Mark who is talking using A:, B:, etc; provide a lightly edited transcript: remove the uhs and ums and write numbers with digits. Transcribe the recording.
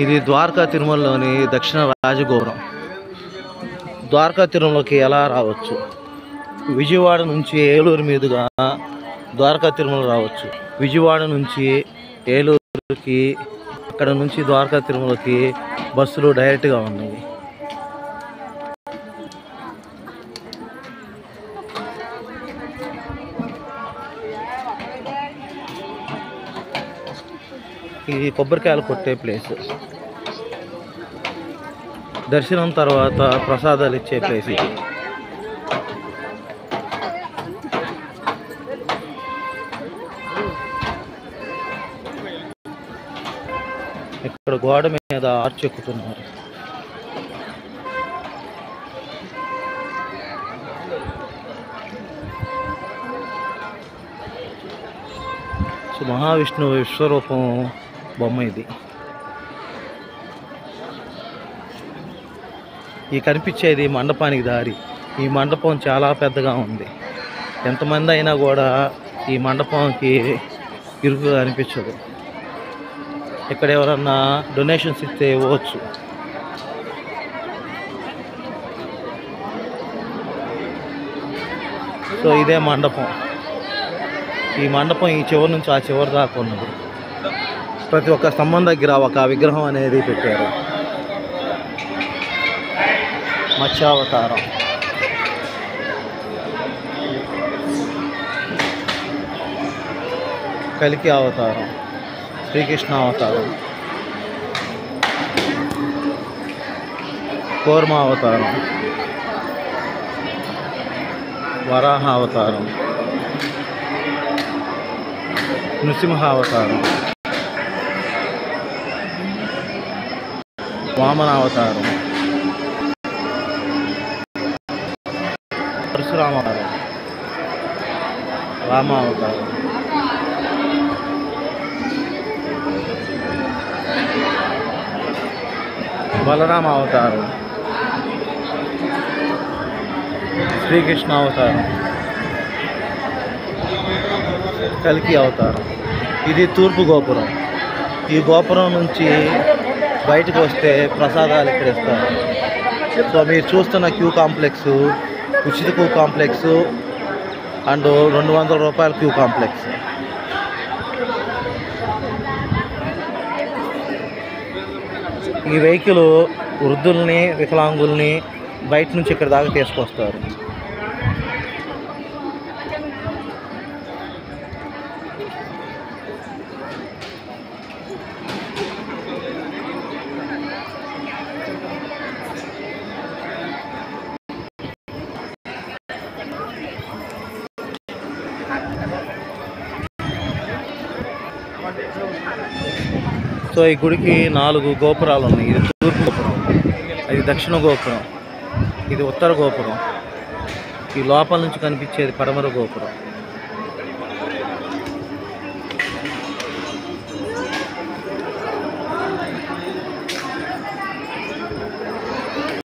A: ఇది ద్వారకా తిరుమలలోని దక్షిణ రాజగోపురం. ద్వారకా తిరుమలకి ఎలా రావచ్చు? విజయవాడ నుంచి ఏలూరు మీదుగా ద్వారకా తిరుమల రావచ్చు. విజయవాడ నుంచి ఏలూరుకి, అక్కడ నుంచి ద్వారకా తిరుమలకి బస్సులు డైరెక్ట్గా ఉన్నాయి. ఇది కొబ్బరికాయలు కొట్టే ప్లేస్, దర్శనం తర్వాత ప్రసాదాలు ఇచ్చే ప్లేస్ ఇది. ఇక్కడ గోడ మీద ఆర్చ్ ఎక్కుతున్నారు. సో మహావిష్ణువు విశ్వరూపం బొమ్మ ఇది. ఈ కనిపించేది మండపానికి దారి. ఈ మండపం చాలా పెద్దగా ఉంది. ఎంతమంది అయినా కూడా ఈ మండపంకి ఇరుకుగా అనిపించదు. ఇక్కడ ఎవరన్నా డొనేషన్స్ ఇస్తే ఇవ్వచ్చు. సో ఇదే మండపం. ఈ మండపం ఈ చివరి నుంచి ఆ చివరి దాకా ఉన్నది. ప్రతి ఒక్క స్తంభం దగ్గర ఒక విగ్రహం అనేది పెట్టారు. మత్స్యావతారం, కలికి అవతారం, శ్రీకృష్ణ అవతారం, కూర్మ అవతారం, వరాహ అవతారం, నృసింహ అవతారం, వామన అవతారం, పరశురామ అవతారం, రామ అవతారం, బలరామ అవతారం, శ్రీకృష్ణ అవతారం, కలికి అవతారం. ఇది తూర్పు గోపురం. ఈ గోపురం నుంచి బయటకు వస్తే ప్రసాదాలు ఇక్కడ ఇస్తారు. సో మీరు చూస్తున్న క్యూ కాంప్లెక్స్ ఉచిత క్యూ కాంప్లెక్స్ అండ్ 200 రూపాయల క్యూ కాంప్లెక్స్. ఈ వెహికల్ వృద్ధుల్ని, వికలాంగుల్ని బయట నుంచి ఇక్కడ దాకా తీసుకొస్తారు. సో ఈ గుడికి 4 గోపురాలు ఉన్నాయి. ఇది తూర్పు గోపురం, అది దక్షిణ గోపురం, ఇది ఉత్తర గోపురం, ఈ లోపల నుంచి కనిపించేది పడమర గోపురం.